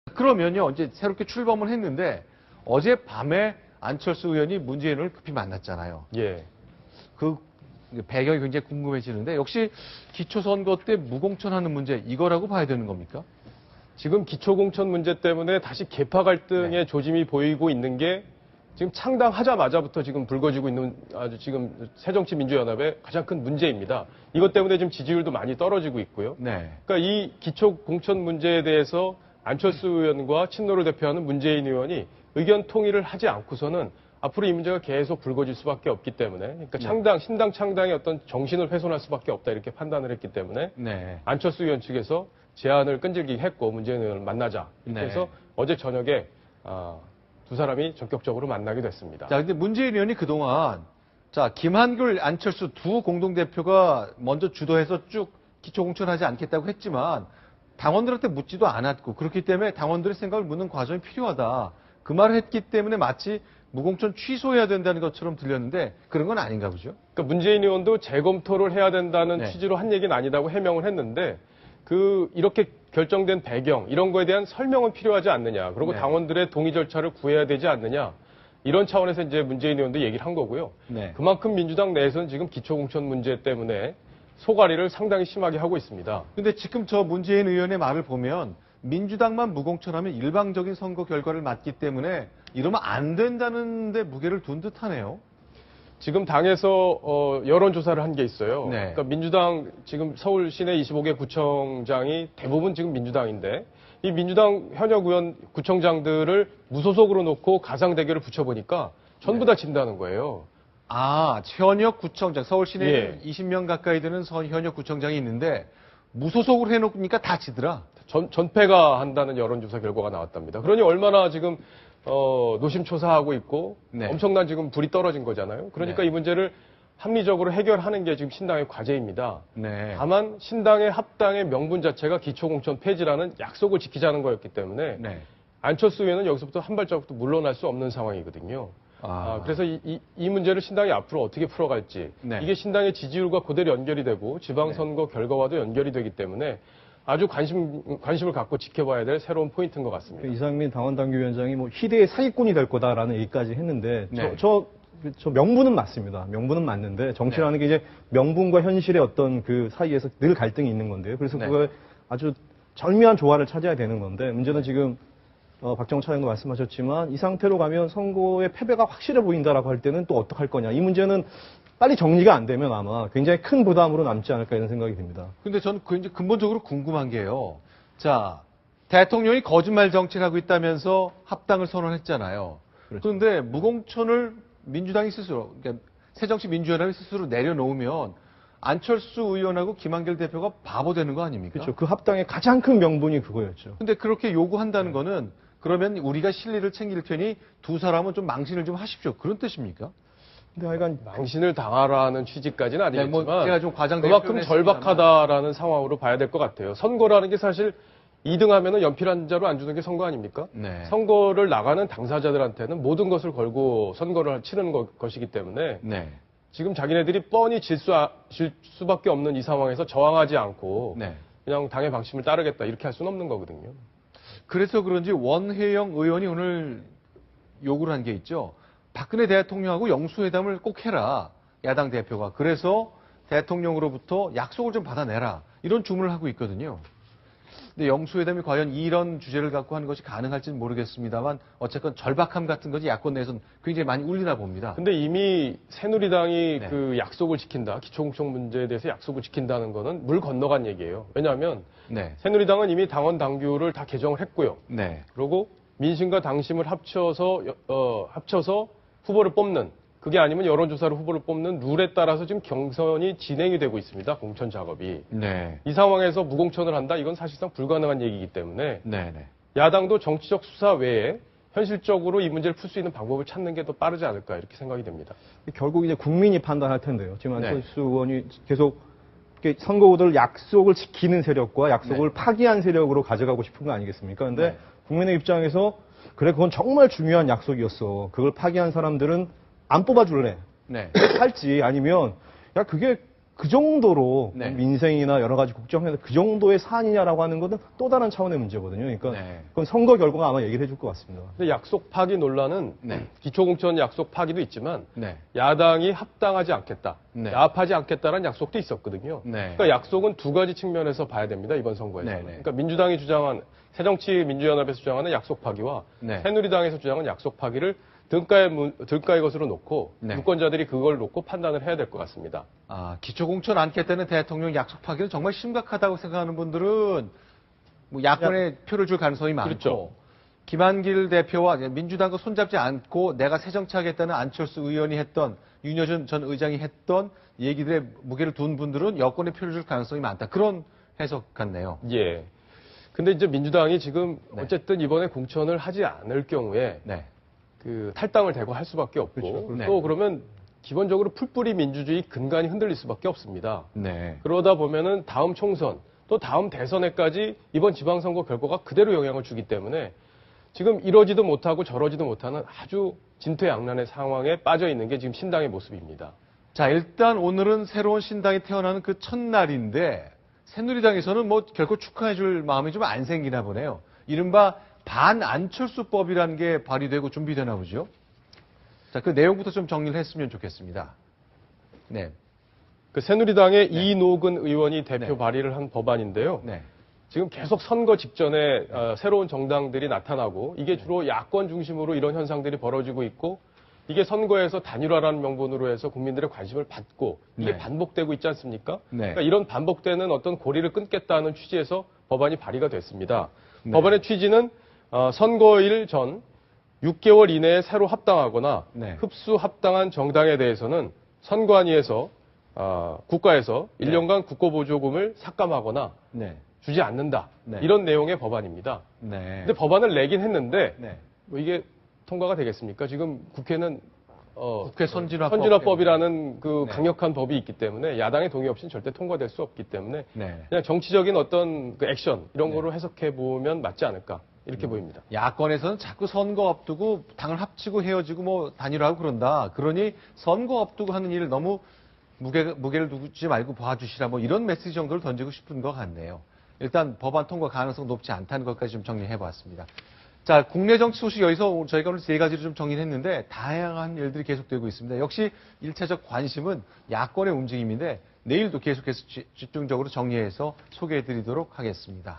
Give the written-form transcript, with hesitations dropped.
그러면요, 이제 새롭게 출범을 했는데 어젯밤에 안철수 의원이 문재인을 급히 만났잖아요. 예. 그 배경이 굉장히 궁금해지는데 역시 기초선거 때 무공천하는 문제 이거라고 봐야 되는 겁니까? 지금 기초공천 문제 때문에 다시 계파 갈등의 네. 조짐이 보이고 있는 게 지금 창당하자마자부터 지금 불거지고 있는 아주 지금 새정치민주연합의 가장 큰 문제입니다. 이것 때문에 지금 지지율도 많이 떨어지고 있고요. 네. 그러니까 이 기초공천 문제에 대해서 안철수 의원과 친노를 대표하는 문재인 의원이 의견 통일을 하지 않고서는 앞으로 이 문제가 계속 불거질 수밖에 없기 때문에 그러니까 신당 창당의 어떤 정신을 훼손할 수밖에 없다 이렇게 판단을 했기 때문에 네. 안철수 의원 측에서 제안을 끈질기게 했고 문재인 의원을 만나자. 그래서 네. 어제 저녁에 두 사람이 전격적으로 만나게 됐습니다. 자, 근데 문재인 의원이 그동안 자, 김한길, 안철수 두 공동대표가 먼저 주도해서 쭉 기초공천하지 않겠다고 했지만 당원들한테 묻지도 않았고 그렇기 때문에 당원들의 생각을 묻는 과정이 필요하다. 그 말을 했기 때문에 마치 무공천 취소해야 된다는 것처럼 들렸는데 그런 건 아닌가 보죠? 그러니까 문재인 의원도 재검토를 해야 된다는 네. 취지로 한 얘기는 아니다고 해명을 했는데 이렇게 결정된 배경 이런 거에 대한 설명은 필요하지 않느냐. 그리고 네. 당원들의 동의 절차를 구해야 되지 않느냐. 이런 차원에서 이제 문재인 의원도 얘기를 한 거고요. 네. 그만큼 민주당 내에서는 지금 기초공천 문제 때문에 소가리를 상당히 심하게 하고 있습니다. 근데 지금 저 문재인 의원의 말을 보면 민주당만 무공천하면 일방적인 선거 결과를 맞기 때문에 이러면 안 된다는데 무게를 둔 듯하네요. 지금 당에서 여론조사를 한 게 있어요. 네. 그러니까 민주당 지금 서울 시내 25개 구청장이 대부분 지금 민주당인데 이 민주당 현역 의원 구청장들을 무소속으로 놓고 가상 대결을 붙여보니까 전부 다 진다는 거예요. 아, 현역 구청장, 서울 시내에 예. 20명 가까이 되는 현역 구청장이 있는데 무소속으로 해놓으니까 다 지더라. 전패가 한다는 여론조사 결과가 나왔답니다. 그러니 얼마나 지금 노심초사하고 있고 네. 엄청난 지금 불이 떨어진 거잖아요. 그러니까 네. 이 문제를 합리적으로 해결하는 게 지금 신당의 과제입니다. 네. 다만 신당의 합당의 명분 자체가 기초공천 폐지라는 약속을 지키자는 거였기 때문에 네. 안철수 의원은 여기서부터 한 발자국도 물러날 수 없는 상황이거든요. 그래서 이 문제를 신당이 앞으로 어떻게 풀어갈지 네. 이게 신당의 지지율과 그대로 연결이 되고 지방선거 결과와도 연결이 되기 때문에 아주 관심을 갖고 지켜봐야 될 새로운 포인트인 것 같습니다. 이상민 당원당규위원장이 뭐 희대의 사기꾼이 될 거다라는 얘기까지 했는데 네. 저 명분은 맞습니다. 명분은 맞는데 정치라는 게 이제 명분과 현실의 어떤 그 사이에서 늘 갈등이 있는 건데요. 그래서 네. 그걸 아주 절묘한 조화를 찾아야 되는 건데 문제는 지금 박정호 차장도 말씀하셨지만 이 상태로 가면 선거의 패배가 확실해 보인다라고 할 때는 또 어떡할 거냐. 이 문제는 빨리 정리가 안 되면 아마 굉장히 큰 부담으로 남지 않을까 이런 생각이 듭니다. 근데 저는 이제 근본적으로 궁금한 게요. 자, 대통령이 거짓말 정치를 하고 있다면서 합당을 선언했잖아요. 그렇죠. 그런데 무공천을 민주당이 스스로, 그러니까 새정치민주연합이 스스로 내려놓으면 안철수 의원하고 김한길 대표가 바보 되는 거 아닙니까? 그렇죠. 그 합당의 가장 큰 명분이 그거였죠. 근데 그렇게 요구한다는 거는 그러면 우리가 실리를 챙길 테니 두 사람은 좀 망신을 좀 하십시오. 그런 뜻입니까? 근데 하여간 망신을 당하라는 취지까지는 아니겠지만 뭐 제가 좀 과장되게 그만큼 표현했습니다만. 절박하다라는 상황으로 봐야 될 것 같아요. 선거라는 게 사실 2등하면은 연필 자로 안 주는 게 선거 아닙니까? 네. 선거를 나가는 당사자들한테는 모든 것을 걸고 선거를 치르는 것이기 때문에 네. 지금 자기네들이 뻔히 질 수밖에 없는 이 상황에서 저항하지 않고 네. 그냥 당의 방침을 따르겠다 이렇게 할 수는 없는 거거든요. 그래서 그런지 원혜영 의원이 오늘 요구를 한 게 있죠. 박근혜 대통령하고 영수회담을 꼭 해라. 야당 대표가. 그래서 대통령으로부터 약속을 좀 받아내라. 이런 주문을 하고 있거든요. 근데 영수회담이 과연 이런 주제를 갖고 하는 것이 가능할지는 모르겠습니다만 어쨌건 절박함 같은 것이 야권 내에서는 굉장히 많이 울리나 봅니다. 근데 이미 새누리당이 네. 그 약속을 지킨다, 기초공천 문제에 대해서 약속을 지킨다는 거는 물 건너간 얘기예요. 왜냐하면 네. 새누리당은 이미 당원 당규를 다 개정을 했고요. 네. 그리고 민심과 당심을 합쳐서 후보를 뽑는, 그게 아니면 여론조사로 후보를 뽑는 룰에 따라서 지금 경선이 진행이 되고 있습니다. 공천 작업이. 네. 이 상황에서 무공천을 한다? 이건 사실상 불가능한 얘기이기 때문에 네. 네. 야당도 정치적 수사 외에 현실적으로 이 문제를 풀 수 있는 방법을 찾는 게 더 빠르지 않을까 이렇게 생각이 됩니다. 결국 이제 국민이 판단할 텐데요. 지금 네. 안철수 의원이 계속 선거 후보들 약속을 지키는 세력과 약속을 파기한 세력으로 가져가고 싶은 거 아니겠습니까? 근데 네. 국민의 입장에서 그래 그건 정말 중요한 약속이었어. 그걸 파기한 사람들은 안 뽑아줄래. 네. 할지 아니면 야 그게 그 정도로 네. 민생이나 여러 가지 국정에서 그 정도의 사안이냐라고 하는 것은 또 다른 차원의 문제거든요. 그러니까 네. 그건 선거 결과가 아마 얘기를 해줄 것 같습니다. 근데 약속 파기 논란은 네. 기초공천 약속 파기도 있지만 네. 야당이 합당하지 않겠다, 네. 야합하지 않겠다라는 약속도 있었거든요. 네. 그러니까 약속은 두 가지 측면에서 봐야 됩니다. 이번 선거에서는. 네, 네. 그러니까 민주당이 주장한 새정치민주연합에서 주장하는 약속 파기와 네. 새누리당에서 주장하는 약속 파기를 등가의 것으로 놓고 네. 유권자들이 그걸 놓고 판단을 해야 될 것 같습니다. 아, 기초공천 않겠다는 대통령 약속 파기는 정말 심각하다고 생각하는 분들은 뭐 야권에 표를 줄 가능성이 많고 그렇죠. 김한길 대표와 민주당과 손잡지 않고 내가 새정치하겠다는 안철수 의원이 했던 윤여준 전 의장이 했던 얘기들의 무게를 둔 분들은 여권에 표를 줄 가능성이 많다. 그런 해석 같네요. 예. 근데 이제 민주당이 지금 네. 어쨌든 이번에 공천을 하지 않을 경우에 네. 그 탈당을 대고 할 수밖에 없고 그렇죠. 네. 또 그러면 기본적으로 풀뿌리 민주주의 근간이 흔들릴 수밖에 없습니다. 네. 그러다 보면은 다음 총선 또 다음 대선에까지 이번 지방선거 결과가 그대로 영향을 주기 때문에 지금 이러지도 못하고 저러지도 못하는 아주 진퇴양난의 상황에 빠져 있는 게 지금 신당의 모습입니다. 자, 일단 오늘은 새로운 신당이 태어나는 그 첫날인데 새누리당에서는 뭐 결코 축하해줄 마음이 좀 안 생기나 보네요. 이른바 반안철수법이라는 게 발의되고 준비되나 보죠. 자, 그 내용부터 좀 정리를 했으면 좋겠습니다. 네. 그 새누리당의 이노근 의원이 대표 네. 발의를 한 법안인데요. 네. 지금 계속 선거 직전에 새로운 정당들이 나타나고 이게 주로 야권 중심으로 이런 현상들이 벌어지고 있고 이게 선거에서 단일화라는 명분으로 해서 국민들의 관심을 받고 이게 네. 반복되고 있지 않습니까? 네. 그러니까 이런 반복되는 어떤 고리를 끊겠다는 취지에서 법안이 발의가 됐습니다. 네. 법안의 취지는 선거일 전 6개월 이내에 새로 합당하거나 네. 흡수 합당한 정당에 대해서는 선관위에서 국가에서 네. 1년간 국고보조금을 삭감하거나 네. 주지 않는다. 네. 이런 내용의 법안입니다. 네. 근데 법안을 내긴 했는데 네. 뭐 이게 통과가 되겠습니까? 지금 국회는 국회 선진화법. 선진화법이라는 그 네. 강력한 법이 있기 때문에 야당의 동의 없이는 절대 통과될 수 없기 때문에 네. 그냥 정치적인 어떤 그 액션 이런 네. 거로 해석해 보면 맞지 않을까 이렇게 보입니다. 야권에서는 자꾸 선거 앞두고 당을 합치고 헤어지고 뭐 단일화하고 그런다. 그러니 선거 앞두고 하는 일을 너무 무게를 두지 말고 봐주시라 뭐 이런 메시지 정도를 던지고 싶은 것 같네요. 일단 법안 통과 가능성 높지 않다는 것까지 좀 정리해 봤습니다. 자, 국내 정치 소식 여기서 저희가 오늘 세 가지를 좀 정리했는데 다양한 일들이 계속되고 있습니다. 역시 일차적 관심은 야권의 움직임인데 내일도 계속해서 집중적으로 정리해서 소개해 드리도록 하겠습니다.